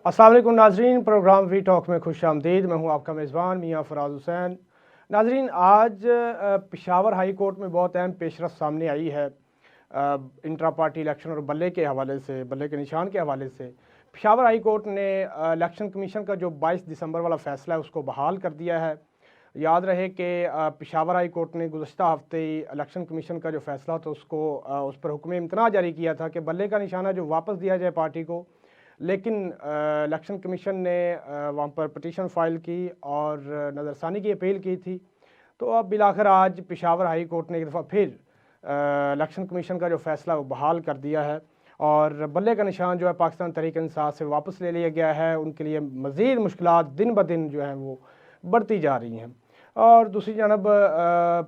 अस्सलाम वालेकुम नाजरीन, प्रोग्राम वी टॉक में खुश आमदीद। मैं हूँ आपका मेज़बान मियाँ फराज हुसैन। नाजरीन, आज पेशावर हाई कोर्ट में बहुत अहम पेशरफ सामने आई है इंट्रा पार्टी इलेक्शन और बल्ले के हवाले से, बल्ले के निशान के हवाले से। पेशावर हाई कोर्ट ने इलेक्शन कमीशन का जो 22 दिसंबर वाला फ़ैसला है उसको बहाल कर दिया है। याद रहे कि पेशावर हाई कोर्ट ने गुज़श्ता हफ्ते ही इलेक्शन कमीशन का जो फ़ैसला था उसको उस पर हुक्म इम्तना जारी किया था कि बल्ले का निशाना जो वापस दिया जाए पार्टी को। लेकिन इलेक्शन कमीशन ने वहाँ पर पटिशन फ़ाइल की और नज़रसानी की अपील की थी। तो अब बिलाखिर आज पेशावर हाई कोर्ट ने एक दफ़ा फिर इलेक्शन कमीशन का जो फ़ैसला वो बहाल कर दिया है और बल्ले का निशान जो है पाकिस्तान तहरीक इंसाफ से वापस ले लिया गया है। उनके लिए मज़ीद मुश्किलात दिन ब दिन जो हैं वो बढ़ती जा रही हैं। और दूसरी जानब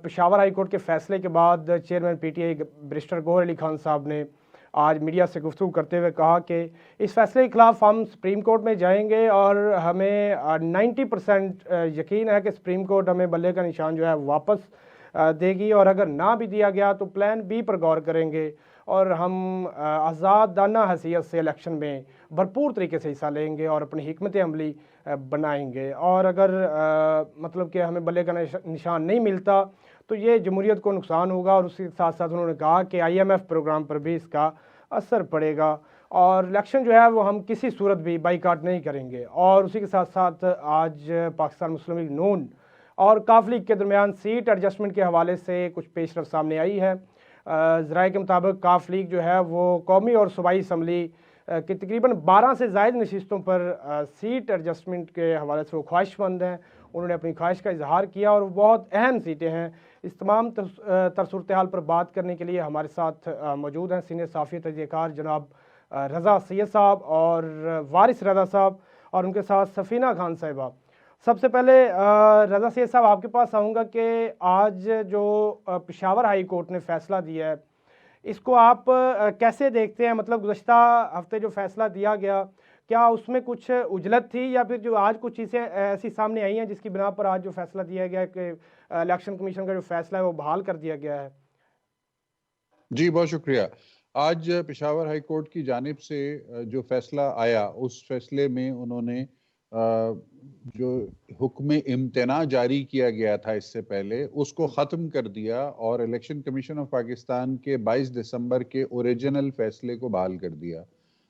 पेशावर हाई कोर्ट के फ़ैसले के बाद chairman PTI barrister Gohar Ali Khan साहब ने आज मीडिया से गुफ्तगू करते हुए कहा कि इस फैसले के ख़िलाफ़ हम सुप्रीम कोर्ट में जाएंगे और हमें 90% यकीन है कि सुप्रीम कोर्ट हमें बल्ले का निशान जो है वापस देगी, और अगर ना भी दिया गया तो प्लान B पर गौर करेंगे और हम आज़ादाना हैसियत से इलेक्शन में भरपूर तरीके से हिस्सा लेंगे और अपनी हिकमत अमली बनाएंगे। और अगर मतलब कि हमें बल्ले का निशान नहीं मिलता तो ये जमहूरियत को नुकसान होगा, और उसके साथ साथ उन्होंने कहा कि IMF प्रोग्राम पर भी इसका असर पड़ेगा और इलेक्शन जो है वो हम किसी सूरत भी बाईकाट नहीं करेंगे। और उसी के साथ साथ आज पाकिस्तान मुस्लिम लीग नून और काफ लीग के दरमियान सीट एडजस्टमेंट के हवाले से कुछ पेशरफ सामने आई है। ज़राए के मुताबिक काफ लीग जो है वो कौमी और सूबाई असम्बली कि तकरीबन 12 से ज़ायद नशिस्तों पर सीट एडजस्टमेंट के हवाले से वो ख्वाहिशमंद हैं। उन्होंने अपनी ख्वाहिश का इजहार किया और बहुत अहम सीटें हैं। इस तमाम सूरत हाल पर बात करने के लिए हमारे साथ मौजूद हैं सीनियर साफ़ी तजज़ियाकार जनाब रज़ा सैयद साहब और वारिस रज़ा साहब, और उनके साथ सफ़ीना खान साहिबा। सबसे पहले रज़ा सैयद साहब आपके पास आऊँगा कि आज जो पेशावर हाई कोर्ट ने फ़ैसला दिया है इसको आप कैसे देखते हैं? मतलब गुज़श्ता हफ्ते जो फ़ैसला दिया गया, क्या उसमें कुछ उजलत थी या फिर जो आज कुछ चीज़ें ऐसी सामने आई हैं जिसकी बिना पर आज जो फ़ैसला दिया गया कि इलेक्शन कमीशन का जो फ़ैसला है वो बहाल कर दिया गया है? जी, बहुत शुक्रिया। आज पेशावर हाई कोर्ट की जानिब से जो फैसला आया, उस फैसले में उन्होंने जो हुक्म इम्तना जारी किया गया था इससे पहले, उसको ख़त्म कर दिया और इलेक्शन कमीशन ऑफ पाकिस्तान के 22 दिसंबर के ओरिजिनल फैसले को बहाल कर दिया।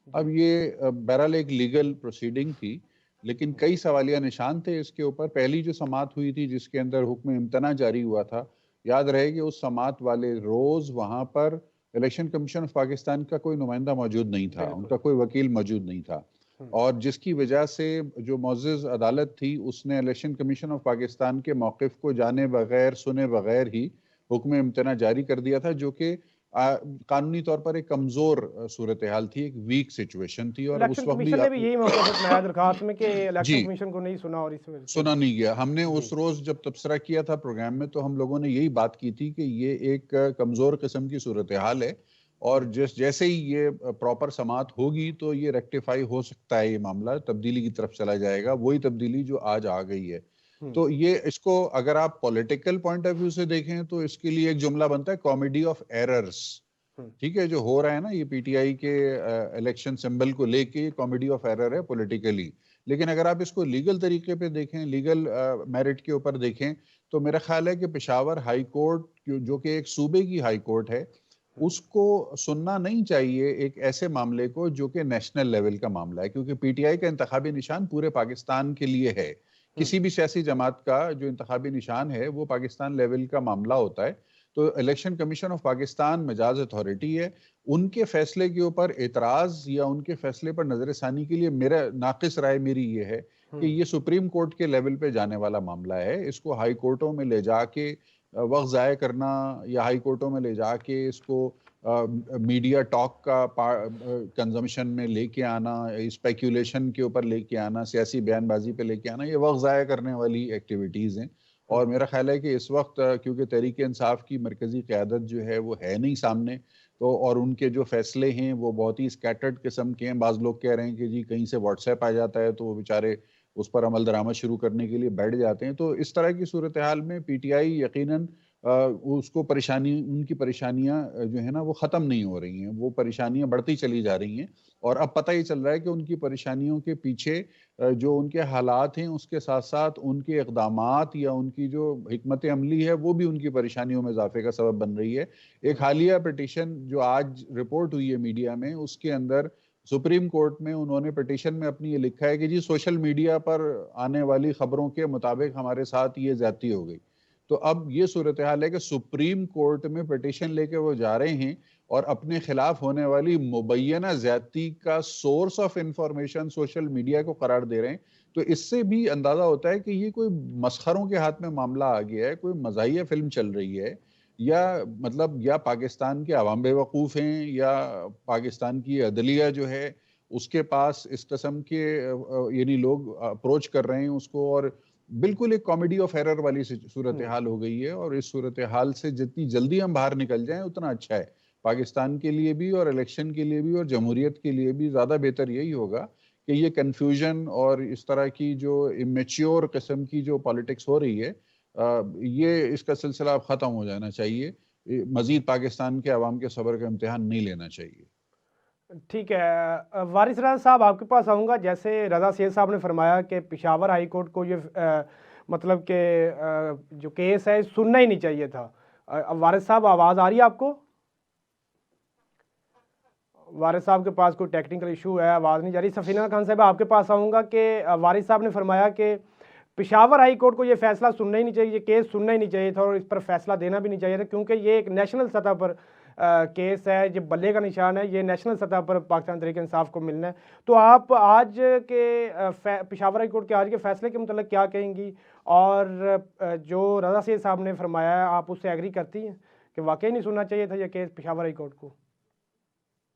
अब ये बहरहाल एक लीगल प्रोसीडिंग थी, लेकिन कई सवालिया निशान थे इसके ऊपर। पहली जो समाअत हुई थी जिसके अंदर हुक्म इम्तना जारी हुआ था, याद रहे कि उस समाअत वाले रोज़ वहाँ पर इलेक्शन कमीशन ऑफ पाकिस्तान का कोई नुमाइंदा मौजूद नहीं था, उनका कोई वकील मौजूद नहीं था, और जिसकी वजह से जो मुअज़्ज़ज़ अदालत थी उसने इलेक्शन कमीशन ऑफ पाकिस्तान के मौक़िफ़ को जाने बगैर सुने बगैर ही हुक्म इम्तना जारी कर दिया था, जो कि कानूनी तौर पर एक कमज़ोर सूरत हाल थी, एक वीक सिचुएशन थी। और इलेक्शन उस वक्त भी कमीशन ने भी यही मौक़िफ़ अपनाया दरखास्त में कि इलेक्शन जी, कमीशन को नहीं सुना और इस वजह से सुना नहीं गया। हमने जी उस रोज जब तबसरा किया था प्रोग्राम में, तो हम लोगों ने यही बात की थी कि ये एक कमजोर किस्म की सूरत हाल है, और जैसे ही ये प्रॉपर समाअत होगी तो ये रेक्टिफाई हो सकता है, ये मामला तब्दीली की तरफ चला जाएगा, वही तब्दीली जो आज आ गई है। तो ये इसको अगर आप पॉलिटिकल पॉइंट ऑफ व्यू से देखें तो इसके लिए एक जुमला बनता है, कॉमेडी ऑफ एरर्स। ठीक है, जो हो रहा है ना ये PTI के इलेक्शन सिंबल को लेके कॉमेडी ऑफ एरर है पॉलिटिकली। लेकिन अगर आप इसको लीगल तरीके पे देखें, लीगल मेरिट के ऊपर देखें, तो मेरा ख्याल है कि पेशावर हाई कोर्ट जो कि एक सूबे की हाई कोर्ट है, उसको सुनना नहीं चाहिए एक ऐसे मामले को जो कि नेशनल लेवल का मामला है, क्योंकि PTI का इंतखाबी निशान पूरे पाकिस्तान के लिए है। किसी भी सियासी जमात का जो इंतखाबी निशान है वो पाकिस्तान लेवल का मामला होता है। तो election commission of Pakistan Majaz authority है, उनके फैसले के ऊपर एतराज या उनके फैसले पर नजरसानी के लिए मेरा नाकिस राय मेरी ये है कि ये सुप्रीम कोर्ट के लेवल पे जाने वाला मामला है। इसको हाई कोर्टों में ले जाके वक्त ज़ाय करना या हाई कोर्टों में ले जाके इसको मीडिया टॉक का कंजम्पशन में लेके आना, स्पेकुलेशन के ऊपर लेके आना, सियासी बयानबाजी पे लेके आना, ये वक्त ज़ाय करने वाली एक्टिविटीज़ हैं। और मेरा ख्याल है कि इस वक्त क्योंकि तहरीक इंसाफ की मरकजी क़यादत जो है वो है नहीं सामने, तो और उनके जो फैसले हैं वो बहुत ही स्कैटर्ड किस्म के हैं। बाज़ लोग कह रहे हैं कि जी कहीं से व्हाट्सएप आ जाता है तो वो बेचारे उस पर अमल दरामद शुरू करने के लिए बैठ जाते हैं। तो इस तरह की सूरत हाल में PTI यकीनन उसको उनकी परेशानियां जो है ना वो खत्म नहीं हो रही हैं, वो परेशानियां बढ़ती चली जा रही हैं। और अब पता ही चल रहा है कि उनकी परेशानियों के पीछे जो उनके हालात हैं उसके साथ साथ उनके इक़दामात या उनकी जो हिकमत अमली है वो भी उनकी परेशानियों में इजाफे का सबब बन रही है। एक हालिया पिटीशन जो आज रिपोर्ट हुई है मीडिया में, उसके अंदर सुप्रीम कोर्ट में उन्होंने पिटीशन में अपनी ये लिखा है कि जी सोशल मीडिया पर आने वाली खबरों के मुताबिक हमारे साथ ये ज्यादती हो गई। तो अब ये सूरत हाल है कि सुप्रीम कोर्ट में पिटीशन लेके वो जा रहे हैं और अपने खिलाफ होने वाली मुबैना ज्यादती का source of information social media को करार दे रहे हैं। तो इससे भी अंदाजा होता है कि ये कोई मसखरों के हाथ में मामला आ गया है, कोई मज़ाहिया फिल्म चल रही है, या मतलब या पाकिस्तान के अवाम बेवकूफ़ हैं या पाकिस्तान की अदलिया जो है उसके पास इस किस्म के यानी लोग अप्रोच कर रहे हैं उसको, और बिल्कुल एक कॉमेडी ऑफ एरर वाली सूरत हाल हो गई है। और इस सूरत हाल से जितनी जल्दी हम बाहर निकल जाएं उतना अच्छा है, पाकिस्तान के लिए भी और इलेक्शन के लिए भी और जमहूरियत के लिए भी ज़्यादा बेहतर यही होगा कि ये कन्फ्यूजन और इस तरह की जो इमेच्योर किस्म की जो पॉलिटिक्स हो रही है ये इसका सिलसिला अब ख़त्म हो जाना चाहिए। मज़ीद पाकिस्तान के अवाम के सब्र का इम्तिहान नहीं लेना चाहिए। ठीक है। वारिस रज़ा साहब, आपके पास आऊँगा। जैसे रज़ा सैयद साहब ने फरमाया कि पेशावर हाई कोर्ट को ये मतलब कि जो केस है सुनना ही नहीं चाहिए था। वारिस साहब, आवाज़ आ रही है आपको? वारिस साहब के पास कोई टेक्निकल इशू है, आवाज़ नहीं जा रही। सफीना खान साहब, आपके पास आऊँगा कि वारिस साहब ने फरमाया कि पेशावर हाई कोर्ट को ये फैसला सुनना ही नहीं चाहिए, ये केस सुनना ही नहीं चाहिए था और इस पर फैसला देना भी नहीं चाहिए था, क्योंकि ये एक नेशनल सतह पर केस है, ये बल्ले का निशान है, ये नेशनल सतह पर पाकिस्तान तहरीक इंसाफ को मिलना है। तो आप आज के पेशावर हाई कोर्ट के आज के फैसले के मतलब क्या कहेंगी? और जो रज़ा सैयद साहब ने फरमाया है, आप उससे एग्री करती हैं कि वाकई नहीं सुनना चाहिए था ये केस पेशावर हाई कोर्ट को?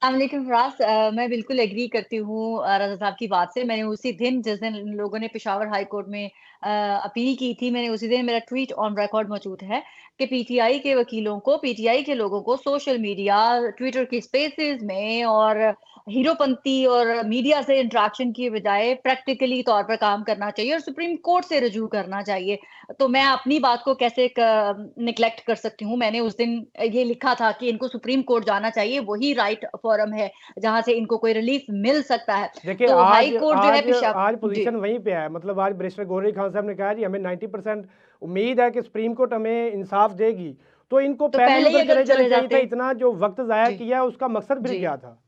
अस्सलामुअलैकुम फराज, मैं बिल्कुल एग्री करती हूँ रज़ा साहब की बात से। मैंने उसी दिन जिस दिन इन लोगों ने पेशावर हाई कोर्ट में अपील की थी, मैंने उसी दिन मेरा ट्वीट ऑन रिकॉर्ड मौजूद है कि पीटीआई के वकीलों को, पीटीआई के लोगों को सोशल मीडिया, ट्विटर की स्पेसेस में और हीरोपंती और मीडिया से इंटरेक्शन की बजाय प्रैक्टिकली तौर पर काम करना चाहिए और सुप्रीम कोर्ट से रजू करना चाहिए। तो मैं अपनी बात को कैसे निगलेक्ट कर सकती हूँ? मैंने उस दिन ये लिखा था कि इनको सुप्रीम कोर्ट जाना चाहिए, वही राइट फोरम है जहां से इनको कोई रिलीफ मिल सकता है। देखिए, तो हाई आज कोर्ट जो है आज आज जी पोजीशन वहीं पे है। मतलब आज बैरिस्टर गोरी खान साहब ने कहा जी हमें 90% उम्मीद है कि सुप्रीम कोर्ट हमें इंसाफ देगी। तो इनको तो पहले पहले ही उधर अगर चले जाना चले चाहिए था। जाते इतना जो वक्त जाया जी किया उसका मकसद फिर जी क्या था?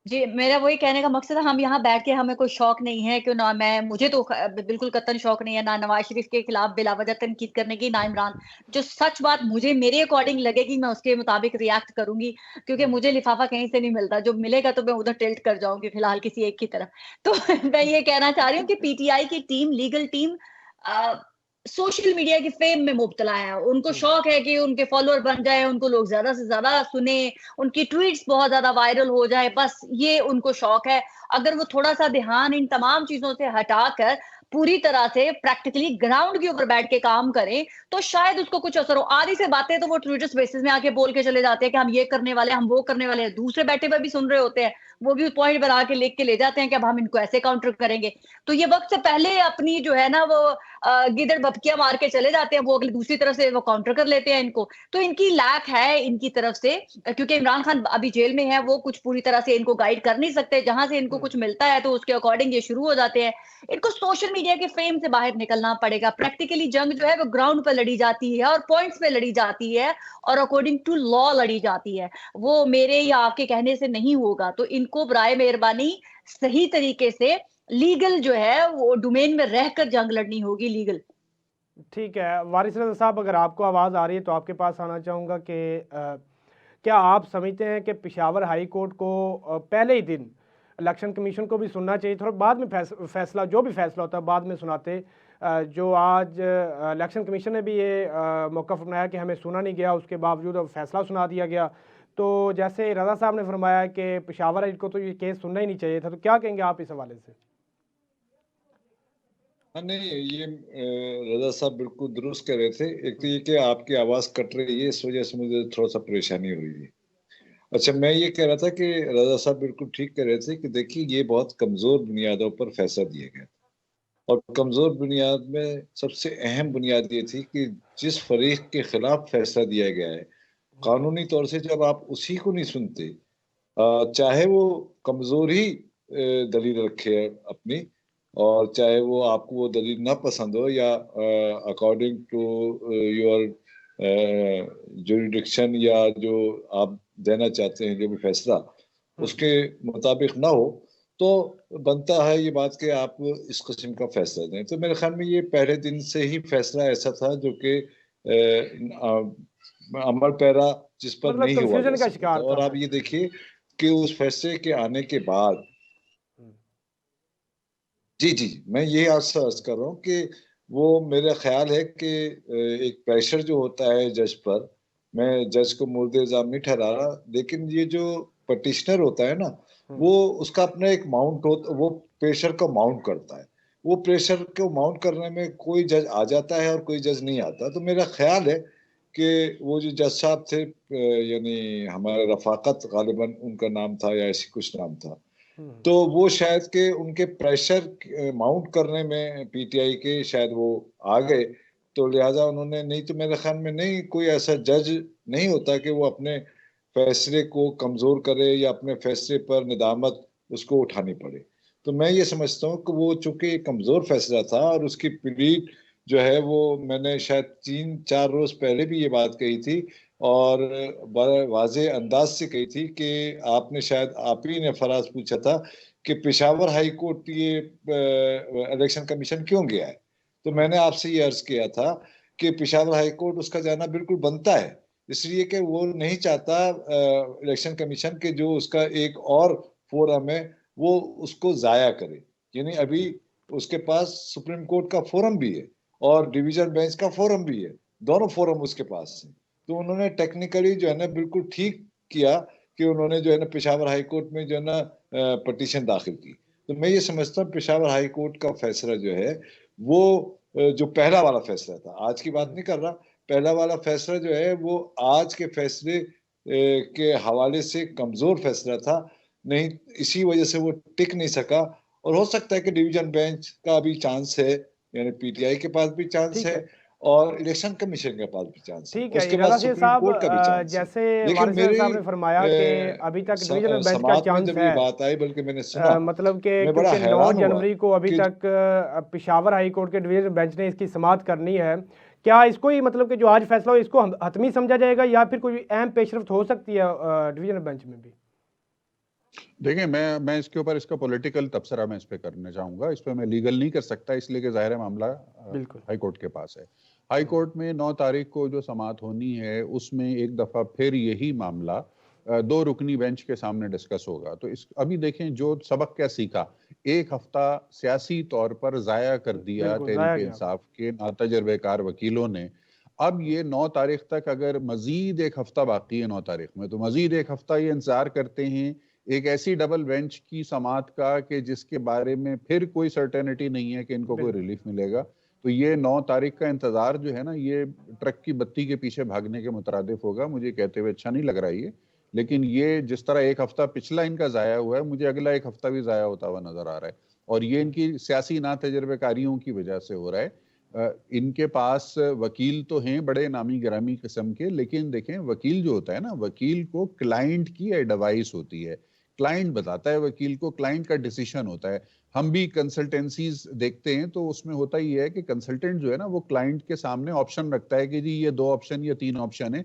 जी, मेरा वही कहने का मकसद है, हम यहाँ बैठ के हमें कोई शौक नहीं है कि ना मुझे तो बिल्कुल कतई शौक नहीं है ना नवाज शरीफ के खिलाफ बिलावजह तनकीद करने की, ना इमरान। जो सच बात मुझे मेरे अकॉर्डिंग लगेगी मैं उसके मुताबिक रिएक्ट करूंगी, क्योंकि मुझे लिफाफा कहीं से नहीं मिलता। जो मिलेगा तो मैं उधर टिल्ट कर जाऊंगी फिलहाल किसी एक की तरफ। तो मैं ये कहना चाह रही हूँ कि पीटीआई की team, legal team social media की फेम में मुब्तला है। उनको शौक है कि उनके फॉलोअर बन जाए, उनको लोग ज्यादा से ज्यादा सुने, उनकी ट्वीट्स बहुत ज्यादा वायरल हो जाए, बस ये उनको शौक है। अगर वो थोड़ा सा ध्यान इन तमाम चीजों से हटाकर पूरी तरह से प्रैक्टिकली ग्राउंड के ऊपर बैठ के काम करें तो शायद उसको कुछ असर हो। आधी से बातें तो वो ट्विटर स्पेसेस में आके बोल के चले जाते हैं कि हम ये करने वाले, हम वो करने वाले हैं। दूसरे बैठे पर भी सुन रहे होते हैं, वो भी पॉइंट बना के लिख के ले जाते हैं कि अब हम इनको ऐसे काउंटर करेंगे। तो ये वक्त से पहले अपनी जो है ना वो गिदड़ बपकियां मार के चले जाते हैं, वो अगली दूसरी तरफ से वो काउंटर कर लेते हैं इनको। तो इनकी लैक है इनकी तरफ से, क्योंकि इमरान खान अभी जेल में है, वो कुछ पूरी तरह से इनको गाइड कर नहीं सकते। जहां से इनको कुछ मिलता है तो उसके अकॉर्डिंग ये शुरू हो जाते हैं। इनको सोशल मीडिया के फेम से बाहर निकलना पड़ेगा। प्रैक्टिकली जंग जो है वो ग्राउंड पर लड़ी जाती है और पॉइंट्स पे लड़ी जाती है और अकॉर्डिंग टू लॉ लड़ी जाती है। वो मेरे या आपके कहने से नहीं होगा। तो इनको बराए मेहरबानी सही तरीके से लीगल जो है वो डोमेन में रहकर जंग लड़नी होगी, लीगल। ठीक है। वारिस रज़ा साहब, अगर आपको आवाज़ आ रही है तो आपके पास आना चाहूँगा कि क्या आप समझते हैं कि पेशावर हाई कोर्ट को पहले ही दिन इलेक्शन कमीशन को भी सुनना चाहिए था और बाद में फैसला, जो भी फैसला होता है बाद में सुनाते? जो आज इलेक्शन कमीशन ने भी ये मौक़िफ़ अपनाया कि हमें सुना नहीं गया, उसके बावजूद अब फैसला सुना दिया गया। तो जैसे रज़ा साहब ने फरमाया कि पेशावर हाई को तो ये केस सुनना ही नहीं चाहिए था, तो क्या कहेंगे आप इस हवाले से? हाँ नहीं, ये रजा साहब बिल्कुल दुरुस्त कह रहे थे। एक तो ये कि आपकी आवाज कट रही है, इस वजह से मुझे थोड़ा सा परेशानी हुई है। अच्छा, मैं ये कह रहा था कि रजा साहब बिल्कुल ठीक कह रहे थे कि देखिए ये बहुत कमजोर बुनियादों पर फैसला दिया गया और कमजोर बुनियाद में सबसे अहम बुनियाद ये थी कि जिस फरीक के खिलाफ फैसला दिया गया है, कानूनी तौर से जब आप उसी को नहीं सुनते, चाहे वो कमजोर ही दलील रखे अपनी, और चाहे वो आपको वो दलील ना पसंद हो, या अकॉर्डिंग टू योर जुरिडिक्शन या जो आप देना चाहते हैं जो भी फैसला उसके मुताबिक ना हो, तो बनता है ये बात कि आप इस किस्म का फैसला दें। तो मेरे ख्याल में ये पहले दिन से ही फैसला ऐसा था जो कि अमल पैरा जिस पर मतलब नहीं हुआ जा कंफ्यूजन का सकता था। शिकार और था आप ये देखिए कि उस फैसले के आने के बाद, जी जी, मैं ये अर्ज कर रहा हूँ कि वो मेरा ख्याल है कि एक प्रेशर जो होता है जज पर, मैं जज को मुर्द इल्जाम नहीं ठहरा रहा, लेकिन ये जो पटिशनर होता है ना, वो उसका अपना एक माउंट होता, वो प्रेशर को माउंट करता है। वो प्रेशर को माउंट करने में कोई जज आ जाता है और कोई जज नहीं आता। तो मेरा ख्याल है कि वो जो जज साहब थे, यानी हमारे रफाकत गालिबन उनका नाम था या ऐसी कुछ नाम था, तो वो शायद के उनके प्रेशर माउंट करने में पीटीआई के शायद वो आ गए, तो लिहाजा उन्होंने, नहीं तो मेरे ख्याल में नहीं कोई ऐसा जज नहीं होता कि वो अपने फैसले को कमजोर करे या अपने फैसले पर निदामत उसको उठानी पड़े। तो मैं ये समझता हूँ कि वो चूंकि कमजोर फैसला था और उसकी प्लीड जो है वो मैंने शायद 3-4 रोज पहले भी ये बात कही थी, और बड़े वाजे अंदाज से कही थी कि आपने शायद आप ही ने फराज पूछा था कि पेशावर हाई कोर्ट ये इलेक्शन कमीशन क्यों गया है। तो मैंने आपसे ये अर्ज किया था कि पेशावर हाई कोर्ट उसका जाना बिल्कुल बनता है, इसलिए कि वो नहीं चाहता इलेक्शन कमीशन के जो उसका एक और फोरम है वो उसको जाया करे। यानी अभी उसके पास सुप्रीम कोर्ट का फोरम भी है और डिवीजन बेंच का फोरम भी है, दोनों फोरम उसके पास है। तो उन्होंने टेक्निकली जो है ना बिल्कुल ठीक किया कि उन्होंने जो है ना पेशावर हाई कोर्ट में जो है ना पटिशन दाखिल की। तो मैं ये समझता हूँ पेशावर हाई कोर्ट का फैसला जो है वो जो पहला वाला फैसला था, आज की बात नहीं कर रहा, पहला वाला फैसला जो है वो आज के फैसले के हवाले से कमजोर फैसला था, नहीं इसी वजह से वो टिक नहीं सका। और हो सकता है कि डिवीजन बेंच का भी चांस है, यानी पीटीआई के पास भी चांस ठीक है है। और इलेक्शन कमीशन के पास भी चांस है, ठीक है उसके बाद इरादा शेख सुप्रीम साहब, कोर्ट का भी चांस है। जैसे लेकिन वारिस मेरी साहब ने फरमाया कि अभी तक डिवीजन बेंच का समात में चांस जब ये है, बात आई, बल्कि मैंने सुना, मतलब कि मैं बड़ा क्योंकि 9 हैरान हुआ जनवरी को अभी कि तक पेशावर हाई कोर्ट के डिवीजन बेंच ने इसकी समाअत करनी है। क्या इसको ही मतलब कि जो आज फैसला हो इसको हतमी समझा जाएगा या फिर कोई अहम पेशरफ्त हो सकती है डिवीजन बेंच में भी? देखिए, मैं इसके ऊपर इसका पॉलिटिकल तबसरा मैं इस पे करना चाहूंगा। इस पे मैं लीगल नहीं कर सकता, इसलिए कि जाहिर है मामला बिल्कुल हाई कोर्ट के पास है। हाई कोर्ट में 9 तारीख को जो समाअत होनी है उसमें एक दफा फिर यही मामला 2 रुकनी बेंच के सामने डिस्कस होगा। तो इस अभी देखें जो सबक क्या सीखा, एक हफ्ता सियासी तौर पर जाया कर दिया बिल्कुल तहरीक जाया गया। इंसाफ के नातजुर्बेकार वकीलों ने। अब ये 9 तारीख तक अगर मजीद एक हफ्ता बाकी है 9 तारीख में, तो मजीद एक हफ्ता ये इंतजार करते हैं एक ऐसी डबल बेंच की समाअत का कि जिसके बारे में फिर कोई सर्टेनिटी नहीं है कि इनको कोई बिल्कुल रिलीफ मिलेगा। तो ये 9 तारीख का इंतजार जो है ना, ये ट्रक की बत्ती के पीछे भागने के मुतरादिफ होगा। मुझे कहते हुए अच्छा नहीं लग रहा ये, लेकिन ये जिस तरह एक हफ्ता पिछला इनका जाया हुआ है, मुझे अगला एक हफ्ता भी जाया होता हुआ नजर आ रहा है। और ये इनकी सियासी ना तजर्बेकारियों की वजह से हो रहा है। इनके पास वकील तो हैं बड़े नामी गिरामी किस्म के, लेकिन देखें वकील जो होता है ना, वकील को क्लाइंट की एडवाइस होती है, क्लाइंट बताता है वकील को, क्लाइंट का डिसीजन होता है। हम भी कंसल्टेंसीज देखते हैं तो उसमें होता ही है कि कंसल्टेंट जो है ना वो क्लाइंट के सामने ऑप्शन रखता है कि जी ये 2 ऑप्शन या 3 ऑप्शन है।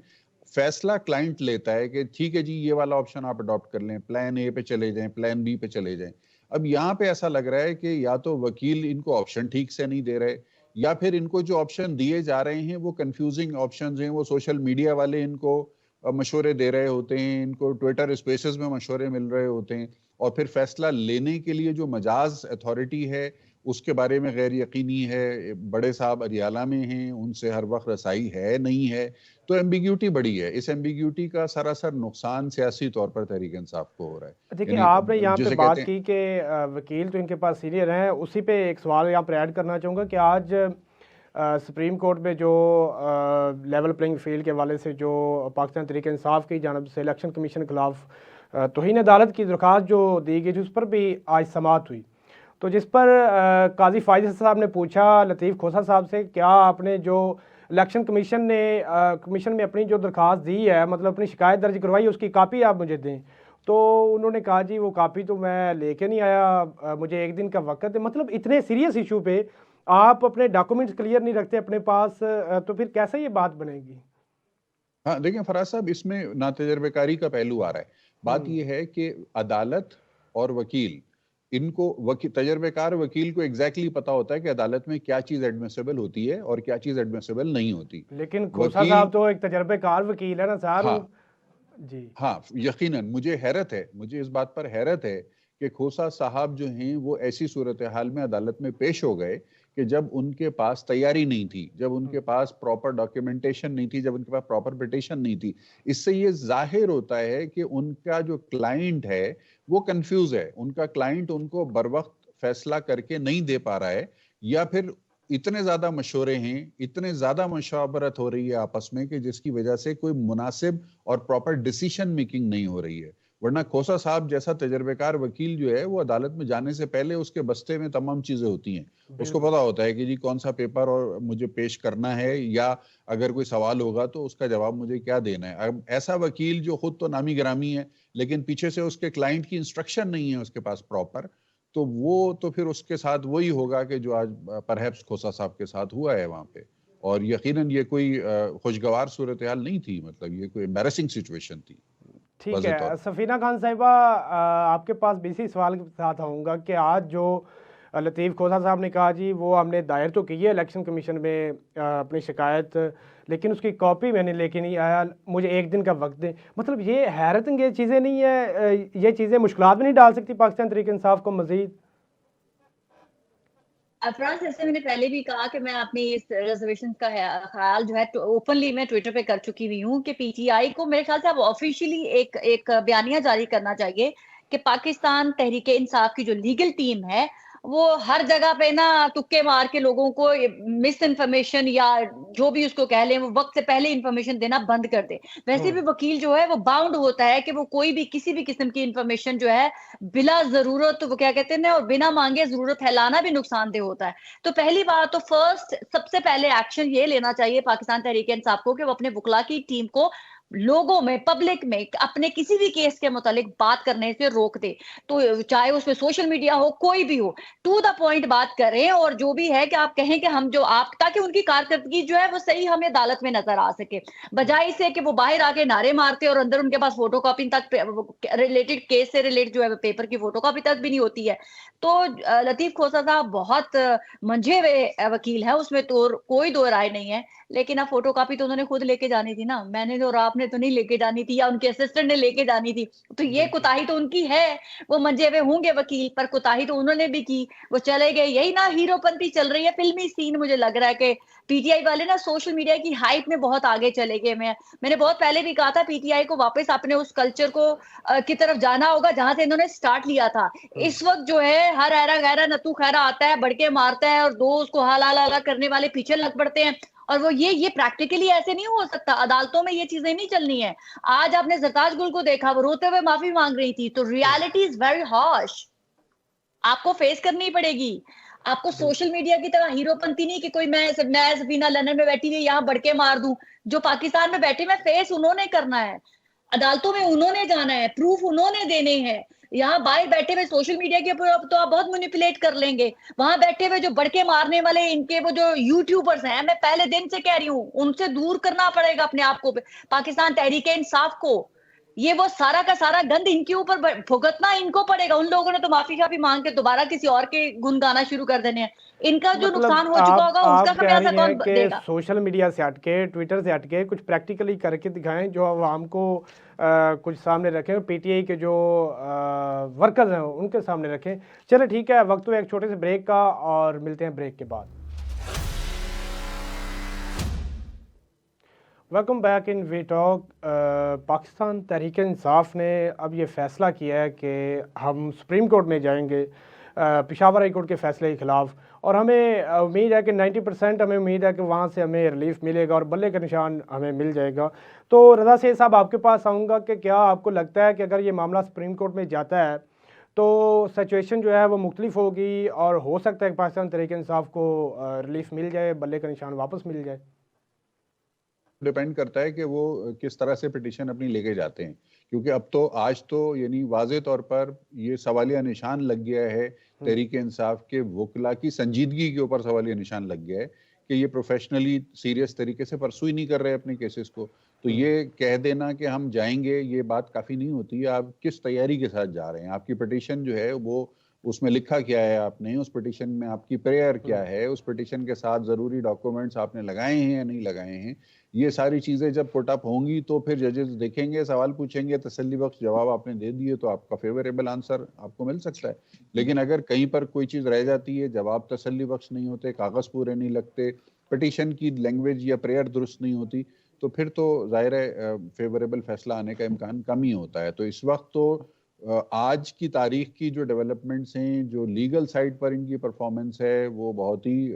फैसला क्लाइंट लेता है कि ठीक है जी ये वाला ऑप्शन आप अडॉप्ट कर लें, प्लान ए पे चले जाएं, प्लान बी पे चले जाएं। अब यहाँ पे ऐसा लग रहा है कि या तो वकील इनको ऑप्शन ठीक से नहीं दे रहे, या फिर इनको जो ऑप्शन दिए जा रहे हैं वो कंफ्यूजिंग ऑप्शंस हैं। वो सोशल मीडिया वाले इनको मशवरे दे रहे होते हैं, इनको ट्विटर स्पेसेस में मशवरे मिल रहे होते हैं, और फिर फैसला लेने के लिए जो मजाज अथॉरिटी है उसके बारे में गैर यकीनी है। बड़े साहब अरियाला में हैं, उनसे हर वक्त रसाई है नहीं है, तो एम्बिग्यूटी बड़ी है। इस एम्बिग्यूटी का सरासर नुकसान सियासी तौर पर तहरीक इंसाफ को हो रहा है। देखिए यानी आपने यहाँ पे जिसे बात कहते हैं, की कि वकील तो इनके पास सीनियर हैं, उसी पे एक सवाल यहाँ पर ऐड करना चाहूँगा कि आज सुप्रीम कोर्ट में जो लेवल प्लेइंग फील्ड के हवाले से जो पाकिस्तान तहरीक इंसाफ की जानब से इलेक्शन कमीशन के खिलाफ तौहीन अदालत की दरख्वास्त जो दी गई थी उस पर भी आज समाअत हुई। तो जिस पर काजी फायद साहब ने पूछा लतीफ़ खोसा साहब से, क्या आपने जो इलेक्शन कमीशन में अपनी जो दरख्वास्त दी है, मतलब अपनी शिकायत दर्ज करवाई, उसकी कापी आप मुझे दें। तो उन्होंने कहा जी वो कापी तो मैं लेके नहीं आया, मुझे एक दिन का वक्त है। मतलब इतने सीरियस इशू पे आप अपने डॉक्यूमेंट्स क्लियर नहीं रखते अपने पास, तो फिर कैसे ये बात बनेगी? हाँ देखिए फराज साहब, इसमें ना तजर्बेकारी का पहलू आ रहा है। बात यह है कि अदालत और वकील, इनको तजर्बेकार वकील को एग्जैक्टली पता होता है कि अदालत में क्या चीज एडमिसिबल होती है और क्या चीज एडमिसिबल नहीं होती। लेकिन खोसा साहब तो एक तजर्बेकार वकील है ना सर। हाँ जी हाँ, यकीनन मुझे हैरत है, मुझे इस बात पर हैरत है कि खोसा साहब जो हैं वो ऐसी सूरत हाल में अदालत में पेश हो गए कि जब उनके पास तैयारी नहीं थी, जब उनके पास प्रॉपर डॉक्यूमेंटेशन नहीं थी, जब उनके पास प्रॉपर पिटीशन नहीं थी। इससे ये जाहिर होता है कि उनका जो क्लाइंट है वो कंफ्यूज है, उनका क्लाइंट उनको बर वक्त फैसला करके नहीं दे पा रहा है, या फिर इतने ज्यादा मशवरे हैं, इतने ज्यादा मशावरत हो रही है आपस में कि जिसकी वजह से कोई मुनासिब और प्रॉपर डिसीजन मेकिंग नहीं हो रही है। वरना खोसा साहब जैसा तजर्बेकार वकील जो है वो अदालत में जाने से पहले उसके बस्ते में तमाम चीजें होती हैं, उसको पता होता है कि जी कौन सा पेपर और मुझे पेश करना है, या अगर कोई सवाल होगा तो उसका जवाब मुझे क्या देना है। अब ऐसा वकील जो खुद तो नामी गिरामी है लेकिन पीछे से उसके क्लाइंट की इंस्ट्रक्शन नहीं है उसके पास प्रॉपर, तो वो तो फिर उसके साथ वही होगा कि जो आज परहैप्स खोसा साहब के साथ हुआ है वहां पे। और यकीनन ये कोई खुशगवार सूरत हाल नहीं थी, मतलब ये कोई एम्बैरेसिंग सिचुएशन थी। ठीक है। सफीना खान साहिबा, आपके पास भी इसी सवाल के साथ आऊँगा कि आज जो लतीफ़ खोसा साहब ने कहा जी वो हमने दायर तो की है इलेक्शन कमीशन में अपनी शिकायत, लेकिन उसकी कॉपी मैंने लेके नहीं आया, मुझे एक दिन का वक्त दें। मतलब ये हैरत अंगेज़ चीज़ें नहीं है, ये चीज़ें मुश्किलात में नहीं डाल सकती पाकिस्तान तहरीक इंसाफ को मज़ीद? अफराज, जैसे मैंने पहले भी कहा कि मैं अपनी इस रिजर्वेशन का ख्याल जो है ओपनली मैं ट्विटर पे कर चुकी हुई हूँ कि पीटीआई को मेरे ख्याल से अब ऑफिशियली एक बयानिया जारी करना चाहिए कि पाकिस्तान तहरीक इंसाफ की जो लीगल टीम है वो हर जगह पे ना तुक्के मार के लोगों को मिस इन्फॉर्मेशन या जो भी उसको कह लें वो वक्त से पहले इन्फॉर्मेशन देना बंद कर दे। वैसे भी वकील जो है वो बाउंड होता है कि वो कोई भी किसी भी किस्म की इन्फॉर्मेशन जो है बिला जरूरत, वो क्या कहते हैं ना, और बिना मांगे जरूरत फैलाना भी नुकसानदेह होता है। तो पहली बात तो फर्स्ट सबसे पहले एक्शन ये लेना चाहिए पाकिस्तान तहरीक इंसाफ को कि वो अपने वकला की टीम को लोगों में, पब्लिक में अपने किसी भी केस के मुतालिक बात करने से रोक दे। तो चाहे उसमें सोशल मीडिया हो, कोई भी हो, टू द पॉइंट बात करें। और जो भी है कि आप कहें कि हम जो आप, ताकि उनकी कारकर्दगी जो है वो सही हमें अदालत में नजर आ सके, बजाय से कि वो बाहर आके नारे मारते और अंदर उनके पास फोटोकॉपी तक रिलेटेड केस से रिलेटेड जो है पेपर की फोटोकॉपी तक भी नहीं होती है। तो लतीफ खोसा साहब बहुत मंझे हुए वकील है, उसमें तो कोई दो राय नहीं है। लेकिन अब फोटोकॉपी तो उन्होंने खुद लेके जानी थी ना, मैंने और आपने तो नहीं लेके जानी थी, या उनके असिस्टेंट ने लेके जानी थी। तो ये कुताही तो उनकी है, वो मंजे हुए होंगे वकील, पर कुताही तो उन्होंने भी की, वो चले गए। यही ना हीरोपंती चल रही है, फिल्मी सीन। मुझे लग रहा है कि पीटीआई वाले ना सोशल मीडिया की हाइप में बहुत आगे चले गए। मैंने बहुत पहले भी कहा था पीटीआई को वापस अपने उस कल्चर को की तरफ जाना होगा जहां से इन्होंने स्टार्ट लिया था। इस वक्त जो है हर ऐरा गैरा नतू खैरा आता है, बढ़के मारता है, और दो उसको हाला करने वाले पीछे लग पड़ते हैं। और वो ये प्रैक्टिकली ऐसे नहीं हो सकता, अदालतों में ये चीजें नहीं चलनी है। आज आपने सरताज गुल को देखा, वो रोते हुए माफी मांग रही थी। तो रियलिटी इज वेरी हार्श, आपको फेस करनी पड़ेगी। आपको सोशल मीडिया की तरह हीरोपंती नहीं कि कोई मैं सफीना लंदन में बैठी हुई यहाँ बढ़के मार दूं। जो पाकिस्तान में बैठे में फेस उन्होंने करना है, अदालतों में उन्होंने जाना है, प्रूफ उन्होंने देने हैं। यहाँ बाहर बैठे हुए सोशल मीडिया के ऊपर तो आप बहुत मैनिपुलेट कर लेंगे। वहां बैठे हुए जो बढ़के मारने वाले इनके वो जो यूट्यूबर्स हैं, मैं पहले दिन से कह रही हूँ, उनसे दूर करना पड़ेगा अपने आप को, पाकिस्तान तहरीक इंसाफ को। ये वो सारा का सारा गंद इनके ऊपर भुगतना इनको पड़ेगा। उन लोगों ने तो माफी शाफी मांग के दोबारा किसी और के गुण गाना शुरू कर देने हैं। इनका जो मतलब नुकसान हो चुका होगा उसका आप कह खमियाजा रही हैं कौन कि देगा? सोशल मीडिया से हटके, ट्विटर से हटके कुछ प्रैक्टिकली करके दिखाएं, जो आवाम को कुछ सामने रखें, पीटीआई के जो वर्कर्स हैं उनके सामने रखें। चलो ठीक है, वक्त हुआ एक छोटे से ब्रेक का, और मिलते हैं ब्रेक के बाद। Welcome back in we talk. Pakistan Tehreek Insaf ने अब ये फ़ैसला किया है कि हम सुप्रीम कोर्ट में जाएंगे पेशावर हाई कोर्ट के फ़ैसले के ख़िलाफ़, और हमें उम्मीद है कि 90% हमें उम्मीद है कि वहाँ से हमें रिलीफ मिलेगा और बल्ले का निशान हमें मिल जाएगा। तो रज़ा सैयद साहब, आपके पास आऊँगा कि क्या आपको लगता है कि अगर ये मामला सुप्रीम कोर्ट में जाता है तो सिचुएशन जो है वो मुख्तलिफ होगी और हो सकता है कि पाकिस्तान तहरीक इंसाफ को रिलीफ मिल जाए, बल्ले का निशान वापस मिल जाए। डिपेंड करता है कि वो किस तरह से पिटीशन अपनी लेके जाते हैं, क्योंकि अब तो आज तो यानी वाजे तौर पर ये सवालिया निशान लग गया है, तहरीक इंसाफ के वकला की संजीदगी के ऊपर सवालिया निशान लग गया है कि ये प्रोफेशनली सीरियस तरीके से परसू ही नहीं कर रहे अपने केसेस को। तो ये कह देना कि हम जाएंगे, ये बात काफी नहीं होती है। आप किस तैयारी के साथ जा रहे हैं, आपकी पिटीशन जो है वो उसमें लिखा क्या है आपने, उस पिटीशन में आपकी प्रेयर क्या है, उस पिटीशन के साथ जरूरी डॉक्यूमेंट्स आपने लगाए हैं या नहीं लगाए हैं, ये सारी चीजें जब पुट अप होंगी तो फिर जजेस देखेंगे, सवाल पूछेंगे, तसल्ली बख्श जवाब आपने दे दिए तो आपका फेवरेबल आंसर आपको मिल सकता है। लेकिन अगर कहीं पर कोई चीज रह जाती है, जवाब तसल्ली बख्श नहीं होते, कागज पूरे नहीं लगते, पिटीशन की लैंग्वेज या प्रेयर दुरुस्त नहीं होती, तो फिर तो जाहिर है फेवरेबल फैसला आने का इम्कान कम ही होता है। तो इस वक्त तो आज की तारीख की जो डेवलपमेंट्स हैं, जो लीगल साइड पर इनकी परफॉर्मेंस है, वो बहुत ही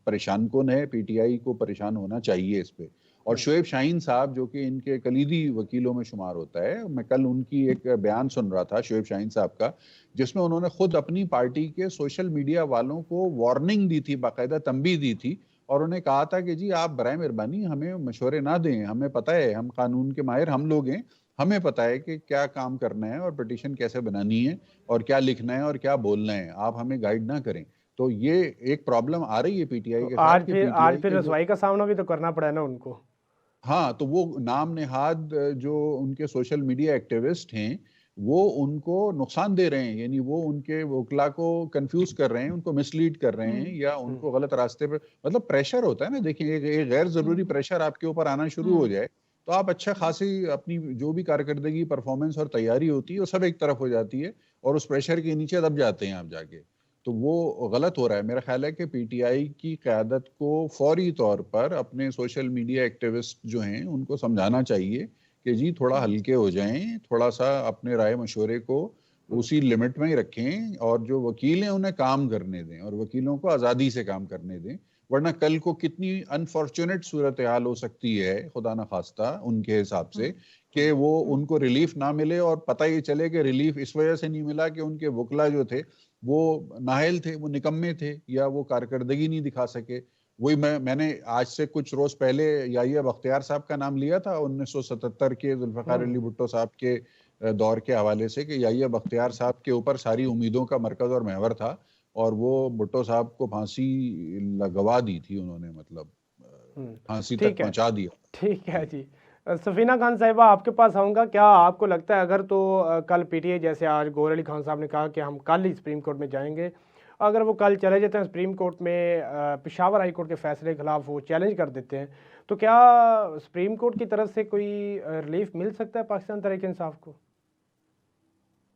परेशान कुन है। पीटीआई को परेशान होना चाहिए इस पे। और शुएब शाहीन साहब जो कि इनके कलीदी वकीलों में शुमार होता है, मैं कल उनकी एक बयान सुन रहा था शुएब शाहीन साहब का, जिसमें उन्होंने खुद अपनी पार्टी के सोशल मीडिया वालों को वार्निंग दी थी, बाकायदा तंबीह दी थी, और उन्हें कहा था कि जी आप बराए मेहरबानी हमें मशवरे ना दें, हमें पता है, हम कानून के माहिर हम लोग हैं, हमें पता है कि क्या काम करना है और पिटीशन कैसे बनानी है और क्या लिखना है और क्या बोलना है, आप हमें गाइड ना करें। तो ये एक प्रॉब्लम आ रही है पीटीआई तो के साथ आज कि फिर पीटीआई के जो रसवाई का सामना भी तो करना पड़ा है ना उनको। हाँ, तो वो नाम नेहाद जो उनके सोशल मीडिया एक्टिविस्ट हैं, वो उनको नुकसान दे रहे हैं, यानी वो उनके वकला को कंफ्यूज कर रहे हैं, उनको मिसलीड कर रहे हैं या उनको गलत रास्ते पे, मतलब प्रेशर होता है ना। देखिए एक गैर जरूरी प्रेशर आपके ऊपर आना शुरू हो जाए तो आप अच्छा खासी अपनी जो भी कारकर्दगी, परफॉर्मेंस और तैयारी होती है वो सब एक तरफ हो जाती है और उस प्रेशर के नीचे दब जाते हैं आप जाके। तो वो गलत हो रहा है। मेरा ख्याल है कि पीटीआई की क़यादत को फौरी तौर पर अपने सोशल मीडिया एक्टिविस्ट जो हैं उनको समझाना चाहिए कि जी थोड़ा हल्के हो जाएं, थोड़ा सा अपने राय मशवरे को उसी लिमिट में ही रखें और जो वकील हैं उन्हें काम करने दें और वकीलों को आज़ादी से काम करने दें। वरना कल को कितनी अनफॉर्चुनेट सूरत हाल हो सकती है, खुदा न खास्ता उनके हिसाब से, कि वो उनको रिलीफ ना मिले और पता ये चले कि रिलीफ इस वजह से नहीं मिला कि उनके वकला जो थे वो नाहल थे, वो निकम्मे थे या वो कारकर्दगी नहीं दिखा सके। वही मैंने आज से कुछ रोज पहले याहिया बख्तियार साहब का नाम लिया था 1977 के जुल्फ़िकार अली भुट्टो साहब के दौर के हवाले से, कि याहिया बख्तियार साहब के ऊपर सारी उम्मीदों का मरकज और महवर था और वो भुट्टो साहब को फांसी लगवा दी थी उन्होंने, मतलब फांसी तक पहुंचा दिया। ठीक है जी। सफीना खान साहिबा, आपके पास आऊँगा। क्या आपको लगता है अगर तो कल पीटीआई, जैसे आज गौहर अली खान साहब ने कहा कि हम कल ही सुप्रीम कोर्ट में जाएंगे, अगर वो कल चले जाते हैं सुप्रीम कोर्ट में, पेशावर हाई कोर्ट के फैसले के खिलाफ वो चैलेंज कर देते हैं, तो क्या सुप्रीम कोर्ट की तरफ से कोई रिलीफ मिल सकता है पाकिस्तान तहरीक इंसाफ को?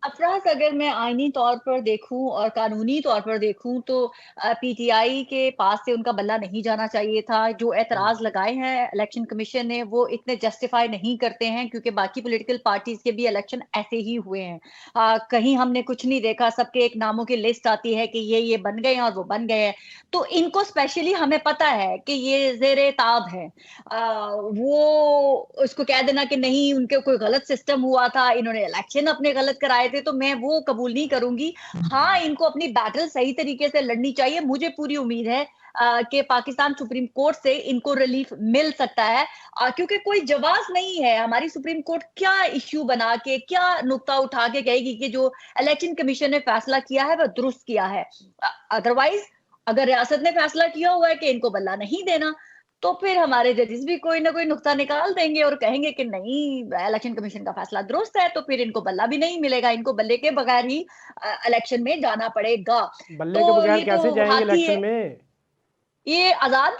अफराज, अगर मैं आईनी तौर पर देखूं और कानूनी तौर पर देखूं तो पीटीआई के पास से उनका बल्ला नहीं जाना चाहिए था। जो एतराज लगाए हैं इलेक्शन कमीशन ने वो इतने जस्टिफाई नहीं करते हैं, क्योंकि बाकी पॉलिटिकल पार्टीज के भी इलेक्शन ऐसे ही हुए हैं। कहीं हमने कुछ नहीं देखा, सबके एक नामों की लिस्ट आती है कि ये बन गए हैं और वो बन गए हैं। तो इनको स्पेशली हमें पता है कि ये जेरे ताब है। वो उसको कह देना कि नहीं उनके कोई गलत सिस्टम हुआ था, इन्होंने इलेक्शन अपने गलत कराए थे, तो मैं वो कबूल नहीं करूंगी। हाँ, इनको अपनी बैटल सही तरीके से लड़नी चाहिए। मुझे पूरी उम्मीद है कि पाकिस्तान सुप्रीम कोर्ट से इनको रिलीफ मिल सकता है, क्योंकि कोई जवाब नहीं है। हमारी सुप्रीम कोर्ट क्या इश्यू बना के, क्या नुक्ता उठा के कहेगी कि जो इलेक्शन कमीशन ने फैसला किया है वह दुरुस्त किया है। अदरवाइज अगर रियासत ने फैसला किया हुआ है कि इनको बल्ला नहीं देना, तो फिर हमारे जजेस भी कोई ना कोई नुक्ता निकाल देंगे और कहेंगे कि नहीं, इलेक्शन कमीशन का फैसला दुरुस्त है, तो फिर इनको बल्ला भी नहीं मिलेगा, इनको बल्ले के बगैर ही इलेक्शन में जाना पड़ेगा। बल्ले तो के बगैर ये कैसे तो जाएंगे हाथी है, इलेक्शन में? ये आजाद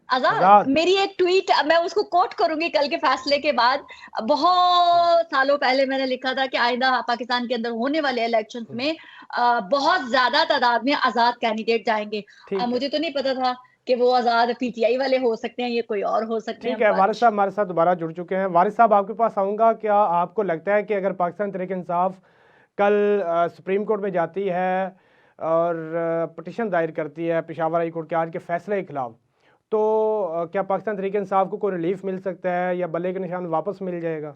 आजाद मेरी एक ट्वीट, मैं उसको कोट करूंगी कल के फैसले के बाद। बहुत सालों पहले मैंने लिखा था कि आइंदा पाकिस्तान के अंदर होने वाले इलेक्शंस में बहुत ज्यादा तादाद में आजाद कैंडिडेट जाएंगे। मुझे तो नहीं पता था कि वो आजाद पीटीआई वाले हो सकते हैं, ये कोई और हो सकते हैं। ठीक है, वारिस साहब हमारे साथ दोबारा जुड़ चुके हैं। वारिस साहब, आपके पास आऊँगा। क्या आपको लगता है कि अगर पाकिस्तान तहरीक इंसाफ कल सुप्रीम कोर्ट में जाती है और पटिशन दायर करती है पेशावर हाई कोर्ट के आज के फैसले के खिलाफ, तो क्या पाकिस्तान तहरीक इंसाफ को कोई रिलीफ मिल सकता है या बल्ले का निशान वापस मिल जाएगा?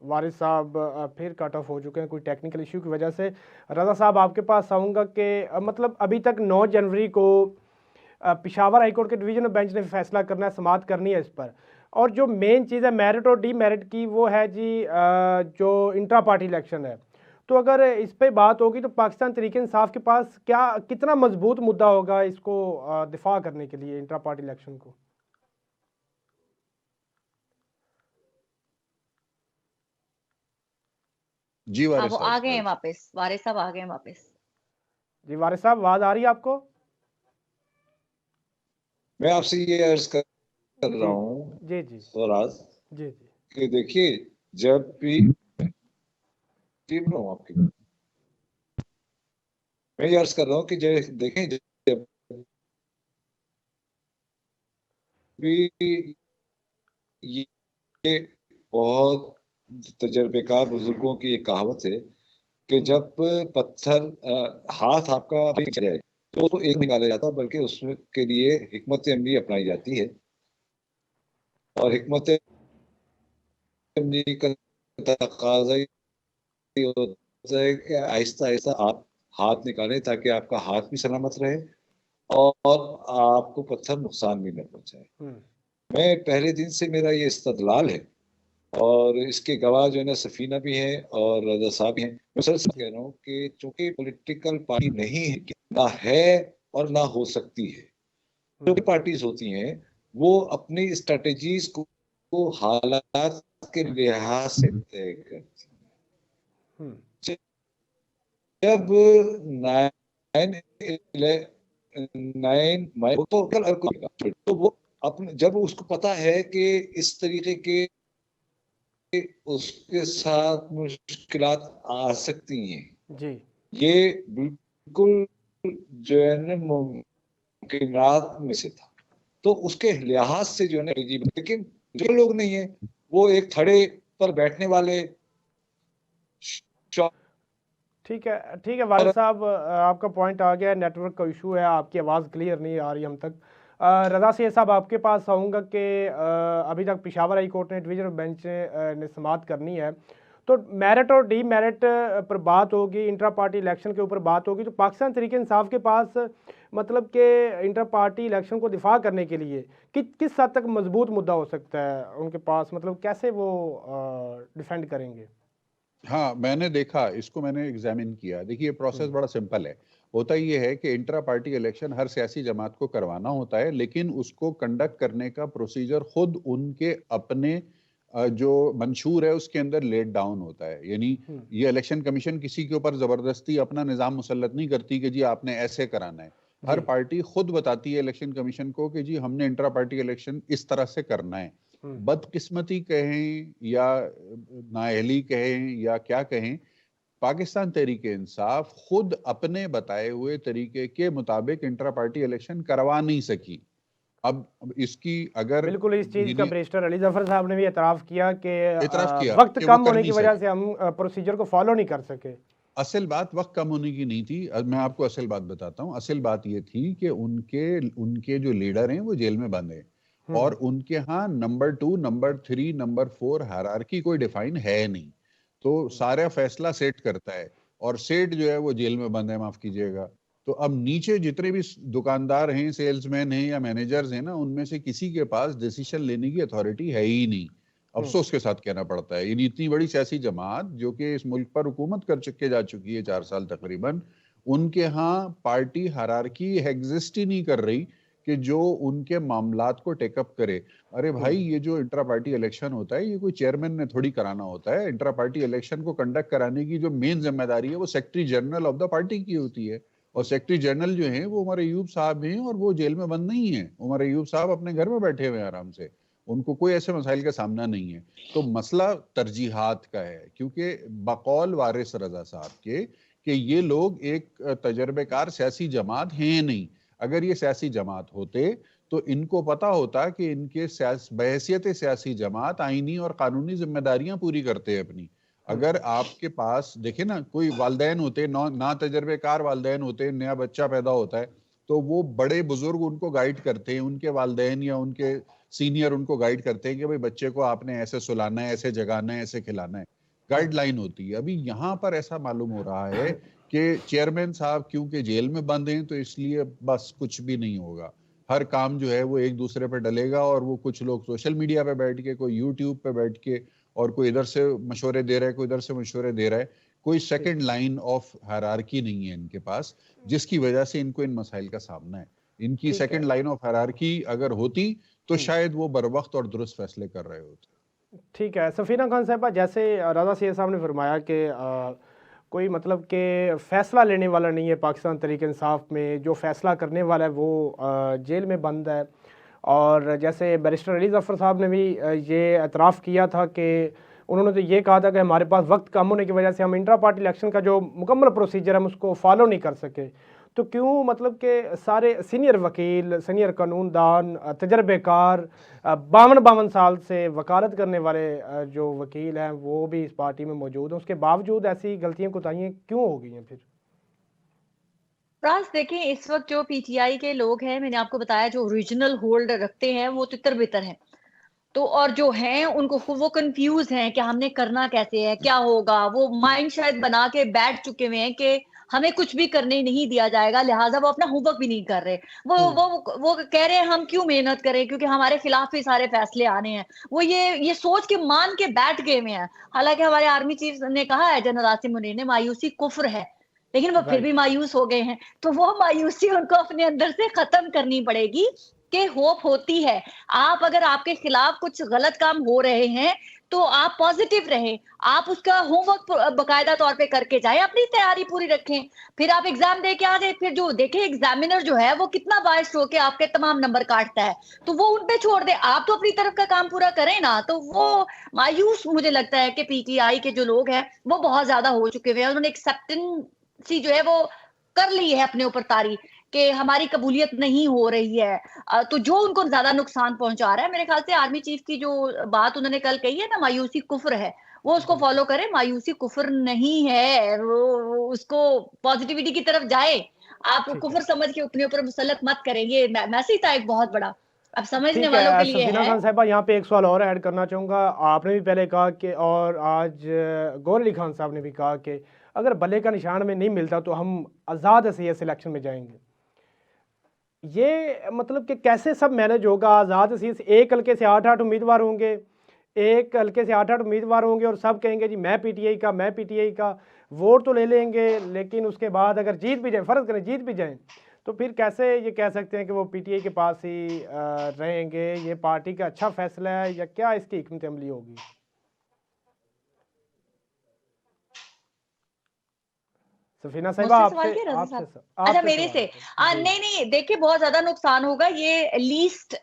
वारिस साहब फिर कट ऑफ हो चुके हैं कोई टेक्निकल इशू की वजह से। रज़ा साहब आपके पास आऊँगा कि मतलब अभी तक 9 जनवरी को पेशावर हाईकोर्ट के डिवीजनल बेंच ने फैसला करना है, समाअत करनी है इस पर। और जो मेन चीज़ है मेरिट और डीमेरिट की, वो है जी जो इंट्रा पार्टी इलेक्शन है। तो अगर इस पे बात होगी तो पाकिस्तान तहरीक इंसाफ के पास क्या कितना मजबूत मुद्दा होगा इसको दिफा करने के लिए इंट्रा पार्टी इलेक्शन को? जी हाँ वारिस वो साहब। आ गए हैं वापस, वारिस साहब आ गए हैं वापस। जी वारिस साहब, आवाज़ आ रही है आपको? मैं आपसे ये अर्ज कर रहा जी हूँ जी जी स्वराज जी जी कि देखिए, जब भी सुन रहा हूँ आपकी बात, मैं ये अर्ज कर रहा हूँ कि देखें, जब भी ये बहुत तजर्बेकार बुजुर्गों की एक कहावत है कि जब पत्थर हाथ आपका चल जाए तो उसको एक निकाला जाता, बल्कि उसके लिए हिकमत अमली अपनाई जाती है। और हिकमत अमली का तकाजा ये होता है कि आहिस्ता आहिस्ता आप हाथ निकालें ताकि आपका हाथ भी सलामत रहे और आपको पत्थर नुकसान भी न पहुंचाए। मैं पहले दिन से मेरा ये इस्तदलाल है, और इसके गवाह जो है ना सफीना भी है और रजा साहब भी हैं। मैं सर से कह रहा हूँ कि चूंकि पॉलिटिकल पार्टी नहीं है, ना है और ना हो सकती है। जो भी पार्टीज होती हैं वो अपनी स्ट्रेटेजीज को हालात के लिहाज से तय करती हैं। जब 9 तो कल हर कोई, तो वो अपने जब उसको पता है कि इस तरीके के उसके साथ मुश्किलात आ सकती हैं, जी ये बिल्कुल जो है ना मुमकिनात में से था। तो उसके लिहाज से जो है ना, लेकिन जो लोग नहीं है वो एक थड़े पर बैठने वाले ठीक है वारिस साहब, आपका पॉइंट आ गया। नेटवर्क का इशू है, आपकी आवाज़ क्लियर नहीं आ रही हम तक। रज़ा सैयद साहब आपके पास आऊँगा कि अभी तक पेशावर हाई कोर्ट ने डिवीजनल बेंच ने समाअत करनी है, तो मेरिट और डीमेरिट पर बात होगी, इंट्रा पार्टी इलेक्शन के ऊपर बात होगी। तो पाकिस्तान तहरीक इंसाफ के पास मतलब कि इंटर पार्टी इलेक्शन को दिफा करने के लिए किस हद तक मजबूत मुद्दा हो सकता है उनके पास, मतलब कैसे वो डिफेंड करेंगे? हाँ, मैंने देखा, इसको मैंने एग्जामिन किया। देखिए प्रोसेस बड़ा सिंपल है। होता ये है कि इंट्रा पार्टी इलेक्शन हर सियासी जमात को करवाना होता है, लेकिन उसको कंडक्ट करने का प्रोसीजर खुद उनके अपने जो मंशूर है उसके अंदर लेट डाउन होता है। यानी ये इलेक्शन कमीशन किसी के ऊपर जबरदस्ती अपना निजाम मुसल्लत नहीं करती कि जी आपने ऐसे कराना है। हर पार्टी खुद बताती है इलेक्शन कमीशन को कि जी हमने इंट्रा पार्टी इलेक्शन इस तरह से करना है। बदकिस्मती कहें या नाअहली कहें या क्या कहें, पाकिस्तान तहरीक इंसाफ खुद अपने बताए हुए तरीके के मुताबिक इंट्रा पार्टी इलेक्शन करवा नहीं सकी। अब इसकी अगर बिल्कुल इस चीज़ का बैरिस्टर अली जफर साहब ने भी एतराफ़ किया कि एतराफ किया वक्त कि वो कम कर होने नहीं की वजह सके। से हम प्रोसीजर को फॉलो नहीं कर सके। असल बात वक्त कम होने की नहीं थी। मैं आपको असल बात बताता हूँ। असल बात ये थी कि उनके उनके जो लीडर हैं वो जेल में बंद हैं, और उनके यहाँ नंबर 2, नंबर 3, नंबर 4 हायरार्की कोई डिफाइन है नहीं। तो सारा फैसला सेठ करता है, और सेठ जो है वो जेल में बंद है, माफ कीजिएगा। तो अब नीचे जितने भी दुकानदार हैं, सेल्समैन हैं या मैनेजर्स हैं ना, उनमें से किसी के पास डिसीजन लेने की अथॉरिटी है ही नहीं। अफसोस के साथ कहना पड़ता है। यानी इतनी बड़ी सियासी जमात जो कि इस मुल्क पर हुकूमत कर चुके जा चुकी है 4 साल तकरीबन, उनके यहाँ पार्टी हायरार्की एग्जिस्ट ही नहीं कर रही कि जो उनके मामलात को टेकअप करे। अरे भाई, ये जो इंट्रा पार्टी इलेक्शन होता है ये कोई चेयरमैन ने थोड़ी कराना होता है। इंट्रा पार्टी इलेक्शन को कंडक्ट कराने की जो मेन जिम्मेदारी है वो secretary general of the party की होती है। और सेक्रेटरी जनरल जो है वो उमर अयूब साहब हैं, और वो जेल में बंद नहीं है। उमर अयूब साहब अपने घर में बैठे हुए हैं आराम से, उनको कोई ऐसे मसाइल का सामना नहीं है। तो मसला तरजीहात का है, क्योंकि बकौल वारिस रजा साहब के कि ये लोग एक तजर्बेकार सियासी जमात हैं नहीं। अगर ये सियासी जमात होते तो इनको पता होता कि इनके बहैसियत सियासी जमात आईनी और कानूनी जिम्मेदारियां पूरी करते हैं अपनी। अगर आपके पास देखे ना, कोई वालदैन होते ना तजर्बेकार वालदैन होते, नया बच्चा पैदा होता है तो वो बड़े बुजुर्ग उनको गाइड करते हैं, उनके वालदैन या उनके सीनियर उनको गाइड करते हैं कि भाई बच्चे को आपने ऐसे सुलाना है, ऐसे जगाना है, ऐसे खिलाना है, गाइडलाइन होती है। अभी यहाँ पर ऐसा मालूम हो रहा है कि चेयरमैन साहब क्योंकि जेल में बंद हैं तो इसलिए बस कुछ भी नहीं होगा, हर काम जो है वो एक दूसरे पे डलेगा, और वो कुछ लोग सोशल मीडिया पे बैठ के, कोई यूट्यूब पे बैठ के, और कोई इधर से मशवरे दे रहा है, कोई इधर से मशवरे दे रहा है, कोई सेकंड लाइन ऑफ हायरार्की नहीं है इनके पास, जिसकी वजह से इनको इन मसाइल का सामना है। इनकी सेकंड लाइन ऑफ हायरार्की अगर होती तो शायद वो बर वक्त और दुरुस्त फैसले कर रहे होते। ठीक है सफीना खान साहबा, जैसे रज़ा सैयद साहब ने फरमाया कि कोई मतलब कि फ़ैसला लेने वाला नहीं है पाकिस्तान तहरीक इंसाफ में, जो फ़ैसला करने वाला है वो जेल में बंद है। और जैसे बैरिस्टर अली ज़फ़र साहब ने भी ये एतराफ़ किया था कि उन्होंने तो ये कहा था कि हमारे पास वक्त कम होने की वजह से हम इंट्रा पार्टी इलेक्शन का जो मुकम्मल प्रोसीजर है हम उसको फॉलो नहीं कर सके। तो क्यों मतलब कि सारे सीनियर वकील, सीनियर कानूनदान, तजर्बेकार, 52 साल से वकालत करने वाले जो वकील हैं वो भी इस पार्टी में मौजूद हैं, उसके बावजूद ऐसी गलतियां कोताहियां क्यों हो गई हैं फिर? फ्रांस देखें, इस वक्त जो पीटीआई के लोग हैं, मैंने आपको बताया जो ओरिजिनल होल्ड रखते हैं वो तितर बितर हैं। तो और जो हैं उनको वो कंफ्यूज हैं कि हमने करना कैसे है, क्या होगा। वो माइंड शायद बना के बैठ चुके हुए हैं कि हमें कुछ भी करने नहीं दिया जाएगा, लिहाजा वो अपना होमवर्क भी नहीं कर रहे। वो कह रहे हैं हम क्यों मेहनत करें क्योंकि हमारे खिलाफ ही सारे फैसले आने हैं। वो ये सोच के मान के बैठ गए हुए हैं। हालांकि हमारे आर्मी चीफ ने कहा है, जनरल आसिम मुनीर ने, मायूसी कुफ्र है, लेकिन वो फिर भी मायूस हो गए हैं। तो वो मायूसी उनको अपने अंदर से खत्म करनी पड़ेगी कि होप होती है। आप अगर आपके खिलाफ कुछ गलत काम हो रहे हैं तो आप पॉजिटिव रहें, आप उसका होमवर्क बकायदा तौर पे करके जाएं, अपनी तैयारी पूरी रखें, फिर आप एग्जाम दे के आ जाए। फिर जो देखें एग्जामिनर जो है वो कितना बायस्ड होके आपके तमाम नंबर काटता है, तो वो उन पे छोड़ दे, आप तो अपनी तरफ का काम पूरा करें ना। तो वो मायूस मुझे लगता है कि पीटीआई के जो लोग हैं वो बहुत ज्यादा हो चुके हुए हैं। उन्होंने एक्सेप्टेंसी जो है वो कर ली है अपने ऊपर तारी कि हमारी कबूलियत नहीं हो रही है। तो जो उनको ज्यादा नुकसान पहुंचा रहा है, मेरे ख्याल से आर्मी चीफ की जो बात उन्होंने कल कही है ना, मायूसी कुफ्र है, वो उसको फॉलो करे। मायूसी कुफ्र नहीं है, वो उसको पॉजिटिविटी की तरफ जाए। आप कुफ्र समझ के अपने ऊपर मुसलत मत करेंगे। मैसेज था एक बहुत बड़ा, अब समझने वालों के लिए सफीना है। खान साहबा, यहाँ पे एक सवाल और ऐड करना चाहूँगा। आपने भी पहले कहा कि, और आज गौहर अली खान साहब ने भी कहा कि अगर बल्ले का निशान में नहीं मिलता तो हम आज़ाद हैसियत इलेक्शन में जाएंगे। ये मतलब कि कैसे सब मैनेज होगा? आज़ाद हैसियत एक हल्के से 8 उम्मीदवार होंगे, एक हल्के से 8 उम्मीदवार होंगे और सब कहेंगे जी मैं पीटीआई का वोट तो ले लेंगे, लेकिन उसके बाद अगर जीत भी जाए, फ़र्ज़ करें जीत भी जाएं, तो फिर कैसे ये कह सकते हैं कि वो पीटीआई के पास ही रहेंगे? ये पार्टी का अच्छा फैसला है या क्या इसकी हिकमत अमली होगी? सफीना साहिबा, अच्छा मेरे से नहीं देखिए, बहुत ज्यादा नुकसान होगा। ये लीस्ट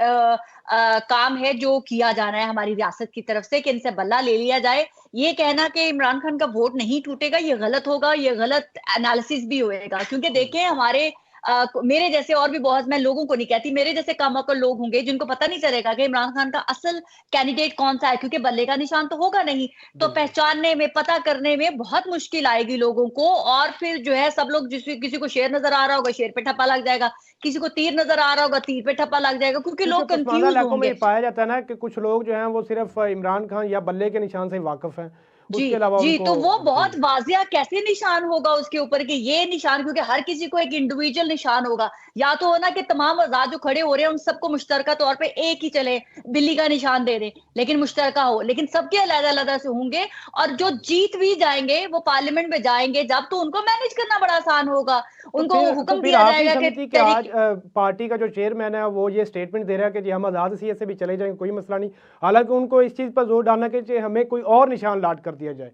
काम है जो किया जाना है हमारी रियासत की तरफ से कि इनसे बल्ला ले लिया जाए। ये कहना कि इमरान खान का वोट नहीं टूटेगा, ये गलत होगा, ये गलत एनालिसिस भी होएगा। क्योंकि देखें हमारे मेरे जैसे और भी बहुत, मैं लोगों को नहीं कहती, मेरे जैसे कम-अक्ल लोग होंगे जिनको पता नहीं चलेगा कि इमरान खान का असल कैंडिडेट कौन सा है, क्योंकि बल्ले का निशान तो होगा नहीं। तो पहचानने में, पता करने में बहुत मुश्किल आएगी लोगों को। और फिर जो है सब लोग, किसी को शेर नजर आ रहा होगा, शेर पे ठप्पा लग जाएगा, किसी को तीर नजर आ रहा होगा, तीर पे ठप्पा लग जाएगा, क्योंकि लोग कंफ्यूज होंगे। पाया जाता है ना कि कुछ लोग जो हैं वो सिर्फ इमरान खान या बल्ले के निशान से वाकिफ हैं, जी जी, तो वो बहुत वाजिया कैसे निशान होगा उसके ऊपर कि ये निशान, क्योंकि हर किसी को एक इंडिविजुअल निशान होगा। या तो होना कि तमाम आजाद जो खड़े हो रहे हैं उन सबको मुश्तरका तौर पे एक ही चले, बिल्ली का निशान दे दें, लेकिन मुश्तरका हो, लेकिन सबके अलग-अलग से होंगे। और जो जीत भी जाएंगे वो पार्लियामेंट में जाएंगे जब, तो उनको मैनेज करना बड़ा आसान होगा। उनको हुक्म दिया जाएगा कि आज पार्टी का जो चेयरमैन है वो ये स्टेटमेंट दे रहा है कि जी हम आजाद हैसियत से भी चले जाएंगे, कोई मसला नहीं। हालांकि उनको इस चीज पर जोर डालना कि हमें कोई और निशान लाट कर दिया जाए,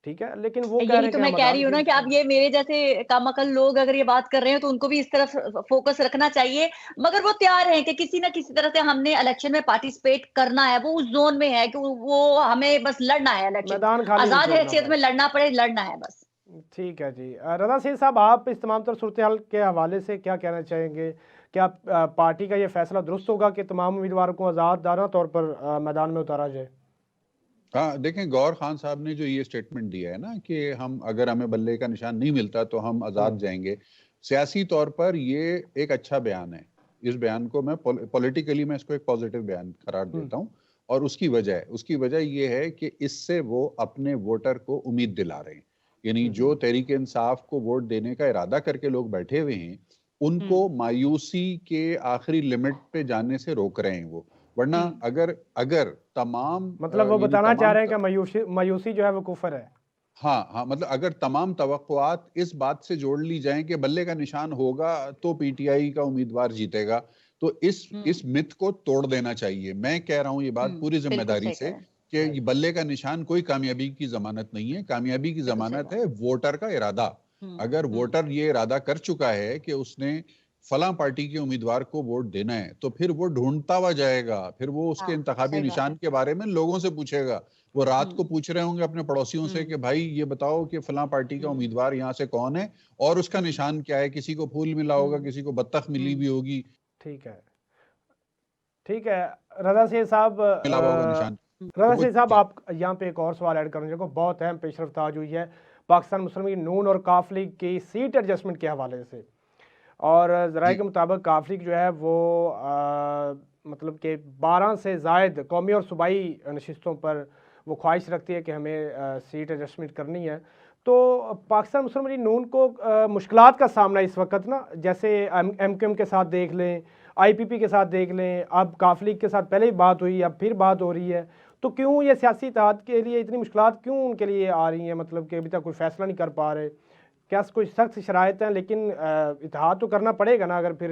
ठीक है, लेकिन वो यही तो मैं कह रही हूँ ना कि अब ये मेरे जैसे कम-अक्ल लोग अगर ये बात कर रहे हैं तो उनको भी इस तरफ फोकस रखना चाहिए। मगर वो तैयार हैं कि किसी ना किसी तरह से हमने इलेक्शन में पार्टिसिपेट करना है। वो उस जोन में है कि वो हमें बस लड़ना है इलेक्शन, आजाद हैसियत में लड़ना पड़े, लड़ना है बस। ठीक है जी। रज़ा सैयद साहब, आप इस तमाम तर सूरत हाल के हवाले से क्या कहना चाहेंगे? क्या पार्टी का ये फैसला दुरुस्त होगा कि तमाम उम्मीदवारों को आज़ादाना तौर पर मैदान में उतारा जाए? हाँ, देखें गौहर खान साहब ने जो ये स्टेटमेंट दिया है ना कि हम, अगर हमें बल्ले का निशान नहीं मिलता तो हम आज़ाद जाएंगे, सियासी तौर पर ये एक अच्छा बयान है। इस बयान को मैं पॉलिटिकली मैं इसको एक पॉजिटिव बयान करार देता हूँ। और उसकी वजह ये है कि इससे वो अपने वोटर को उम्मीद दिला रहे हैं। यानी जो तहरीक इंसाफ को वोट देने का इरादा करके लोग बैठे हुए हैं, उनको मायूसी के आखिरी लिमिट पे जाने से रोक रहे हैं वो। वरना अगर तमाम मतलब वो बताना चाह रहे हैं कि मायूसी जो है वो कुफर है। हाँ, मतलब अगर तमाम तवक्कुआत इस बात से जोड़ ली जाएं कि बल्ले का निशान होगा तो पीटीआई का उम्मीदवार जीतेगा, तो इस मिथ को तोड़ देना चाहिए। मैं कह रहा हूं ये बात पूरी जिम्मेदारी से कि बल्ले का निशान कोई कामयाबी की जमानत नहीं है। कामयाबी की जमानत है वोटर का इरादा। अगर वोटर ये इरादा कर चुका है कि उसने फलां पार्टी के उम्मीदवार को वोट देना है, तो फिर वो ढूंढता हुआ जाएगा, फिर वो उसके इंतखाबी निशान के बारे में लोगों से पूछेगा। वो रात को पूछ रहे होंगे अपने पड़ोसियों से कि भाई ये बताओ कि फलां पार्टी का उम्मीदवार यहाँ से कौन है और उसका निशान क्या है। किसी को फूल मिला होगा, किसी को बत्तख मिली भी होगी। ठीक है रजा सैयद साहब, मिला होगा निशान। रजा सैयद साहब, आप यहाँ पे एक और सवाल ऐड करूँगा जो बहुत अहम पेशरफ्त आज हुई है पाकिस्तान मुस्लिम लीग नून और काफ लीग की सीट एडजस्टमेंट के हवाले से। और ज़राए के मुताबिक काफ लीग जो है वो मतलब कि 12 से ज़ायद कौमी और सूबाई नशिस्तों पर वो ख्वाहिश रखती है कि हमें सीट एडजस्टमेंट करनी है। तो पाकिस्तान मुस्लिम लीग नून को मुश्किलात का सामना इस वक्त ना, जैसे MQM के साथ देख लें, IPP के साथ देख लें, अब काफ लीग के साथ पहले ही बात हुई, अब फिर बात हो रही है। तो क्यों ये सियासी इत्तेहाद के लिए इतनी मुश्किलात क्यों उनके लिए आ रही हैं? मतलब कि अभी तक कोई फैसला नहीं कर पा रहे। क्या कोई सख्त शराइत हैं, लेकिन इत्तेहाद तो करना पड़ेगा ना अगर फिर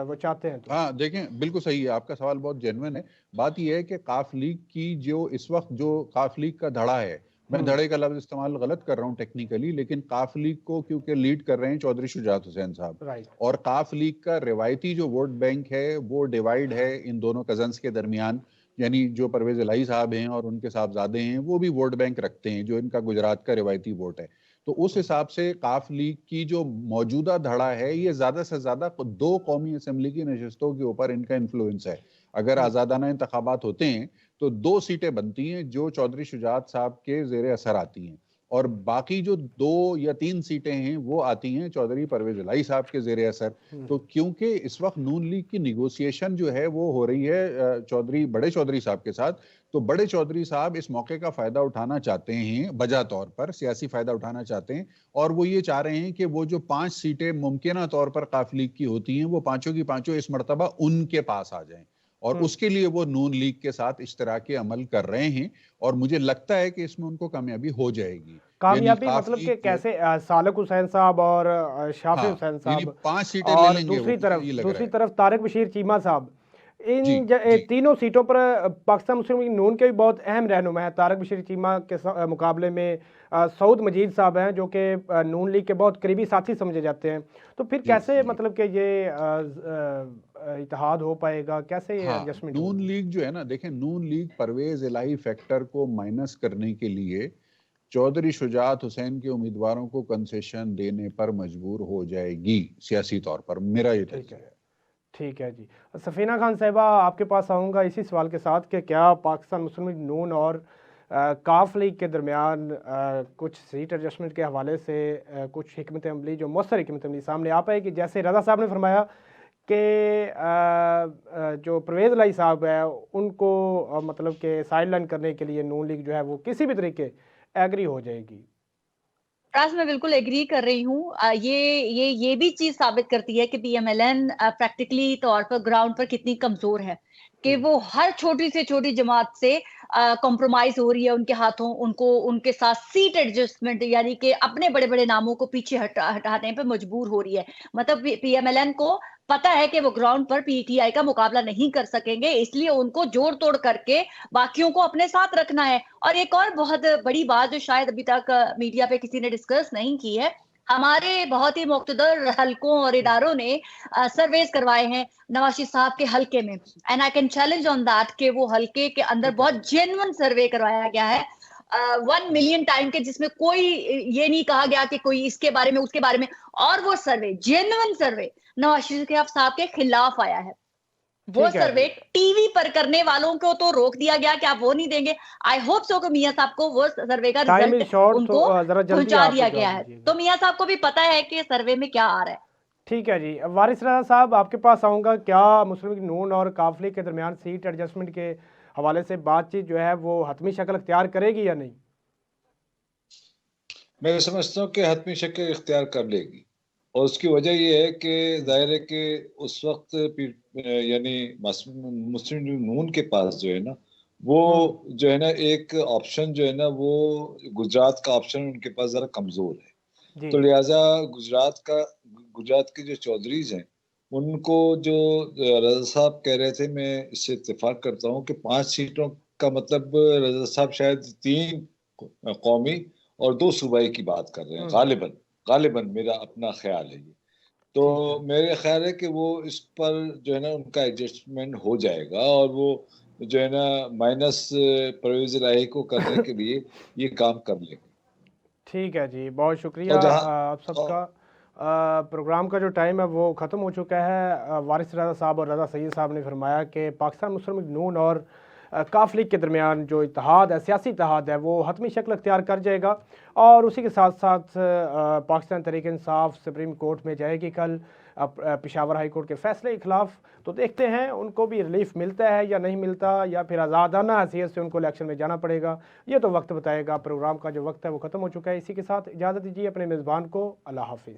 वो चाहते हैं तो। हाँ देखें, बिल्कुल सही है, आपका सवाल बहुत जेन्युइन है। बात यह है कि काफ लीग की जो इस वक्त जो काफ लीग का धड़ा है, मैं धड़े का लफ्ज इस्तेमाल गलत कर रहा हूँ टेक्निकली, लेकिन काफ लीग को क्योंकि लीड कर रहे हैं चौधरी शुजात हुसैन साहब, और काफ लीग का रिवायती जो वोट बैंक है वो डिवाइड है इन दोनों कजन्स के दरमियान। यानी जो परवेज इलाही साहब हैं और उनके साहबजादे हैं वो भी वोट बैंक रखते हैं, जो इनका गुजरात का रिवायती वोट है। तो उस हिसाब से काफ लीग की जो मौजूदा धड़ा है ये ज्यादा से ज्यादा 2 कौमी असेंबली की नशिस्तों के ऊपर इनका इन्फ्लुएंस है। अगर आजादाना इंतखाबात होते हैं तो 2 सीटें बनती हैं जो चौधरी शुजात साहब के जेर असर आती हैं, और बाकी जो 2 या 3 सीटें हैं वो आती हैं चौधरी परवेज इलाही साहब के जेर असर। तो क्योंकि इस वक्त नून लीग की निगोसिएशन जो है वो हो रही है बड़े चौधरी साहब के साथ, तो बड़े चौधरी साहब इस मौके का फायदा उठाना चाहते हैं, बजा तौर पर सियासी फायदा उठाना चाहते हैं, और वो ये चाह रहे हैं कि वो जो 5 सीटें मुमकिना तौर पर काफ लीग की होती हैं वो पांचों की पांचों इस मर्तबा उनके पास आ जाएं, और उसके लिए वो नून लीग के साथ इश्तराकी अमल कर रहे हैं, और मुझे लगता है कि इसमें उनको कामयाबी हो जाएगी। कामयाबी मतलब कि कैसे? सालक हुसैन साहब और शाफी हुसैन साहब 5 सीटें ले लेंगे। दूसरी तरफ तारिक बशीर चीमा साहब, इन तीनों सीटों पर पाकिस्तान मुस्लिम लीग नून के भी बहुत अहम रहनुमा है। तारिक बशीर चीमा के मुकाबले में सऊद मजीद साहब हैं जो कि नून लीग के बहुत करीबी साथी समझे जाते हैं। तो फिर कैसे मतलब कि ये इत्तेहाद हो पाएगा, कैसे ये एडजस्टमेंट? नून लीग जो है ना, देखें, नून लीग परवेज इलाही फैक्टर को माइनस करने के लिए चौधरी शुजात हुसैन के उम्मीदवारों को कंसेशन देने पर मजबूर हो जाएगी सियासी तौर पर, मेरा ये तरीका है। ठीक है जी। सफीना खान साहिबा, आपके पास आऊँगा इसी सवाल के साथ कि क्या पाकिस्तान मुस्लिम लीग नून और काफ लीग के दरमियान कुछ सीट एडजस्टमेंट के हवाले से कुछ हिकमत अमली, जो मौसर हिकमत अमली सामने आ पाएगी? जैसे रजा साहब ने फरमाया कि जो परवेज इलाही साहब है उनको मतलब कि साइडलाइन करने के लिए नून लीग जो है वो किसी भी तरीके एग्री हो जाएगी। मैं बिल्कुल एग्री कर रही हूँ। ये भी चीज साबित करती है कि PMLN प्रैक्टिकली तौर पर ग्राउंड पर कितनी कमजोर है, कि वो हर छोटी से छोटी जमात से कॉम्प्रोमाइज हो रही है उनके हाथों, उनके साथ सीट एडजस्टमेंट यानी कि अपने बड़े बड़े नामों को पीछे हटाने पे मजबूर हो रही है। मतलब PMLN को पता है कि वो ग्राउंड पर PTI का मुकाबला नहीं कर सकेंगे, इसलिए उनको जोड़ तोड़ करके बाकियों को अपने साथ रखना है। और एक और बहुत बड़ी बात जो शायद अभी तक मीडिया पे किसी ने डिस्कस नहीं की है, हमारे बहुत ही मुख्तदर हलकों और इदारों ने सर्वेस करवाए हैं नवाज शरीफ साहब के हलके में, and I can challenge on that कि वो हलके के अंदर बहुत जेन्युइन सर्वे करवाया गया है 1 मिलियन टाइम के, जिसमें कोई ये नहीं कहा गया कि कोई इसके बारे में उसके बारे में, और वो सर्वे जेन्युइन सर्वे नवाज शरीफ साहब के खिलाफ आया है। वो सर्वे टीवी पर करने वालों को तो रोक दिया गया कि आप वो नहीं देंगे। आई होप सो कि मियां साहब को वो सर्वे का रिजल्ट उनको पहुंचा दिया गया है, तो मियां साहब को भी पता है कि सर्वे में क्या आ रहा है। ठीक है जी। वारिस रज़ा साहब, आपके पास आऊँगा। क्या मुस्लिम लीग नून और काफ लीग के दरमियान सीट एडजस्टमेंट के हवाले से बातचीत जो है वो हतमी शक्ल इख्तियार करेगी या नहीं? मैं समझता हूँ कि हतमी शक्ल इख्तियार कर लेगी, और उसकी वजह ये है कि जाहिर है कि उस वक्त यानी मुस्लिम लीग नून के पास जो है ना, वो जो है ना एक ऑप्शन जो है ना, वो गुजरात का ऑप्शन उनके पास जरा कमजोर है। जी। तो लिहाजा गुजरात के जो चौधरीज हैं, उनको जो रजा साहब कह रहे थे, मैं इससे इत्तेफाक करता हूँ कि 5 सीटों का मतलब रजा साहब शायद 3 कौमी और 2 सूबाई की बात कर रहे हैं, हुँ, गालिबन गालिबन मेरा अपना ख्याल है ये। तो ठीक है। मेरे ख्याल है कि वो इस पर जो है ना उनका एडजस्टमेंट हो जाएगा, और वो जो है ना माइनस परवेज इलाही को करने के लिए ये काम कर लेंगे। ठीक है जी, बहुत शुक्रिया और जहाँ आप सबका। और प्रोग्राम का जो टाइम है वो ख़त्म हो चुका है। वारिस रज़ा साहब और रज़ा सईद साहब ने फरमाया कि पाकिस्तान मुस्लिम लीग नून और काफ लीग के दरमियान जो इत्तेहाद है, सियासी इत्तेहाद है, वो हतमी शक्ल इख्तियार कर जाएगा। और उसी के साथ साथ पाकिस्तान तहरीक इंसाफ सुप्रीम कोर्ट में जाएगी कल पेशावर हाई कोर्ट के फैसले के खिलाफ। तो देखते हैं उनको भी रिलीफ मिलता है या नहीं मिलता, या फिर आज़ादाना हैसियत से उनको इलेक्शन में जाना पड़ेगा। ये तो वक्त बताएगा। प्रोग्राम का जो वक्त है वो ख़त्म हो चुका है। इसी के साथ इजाज़त दीजिए अपने मेज़बान को। अल्लाह हाफिज़।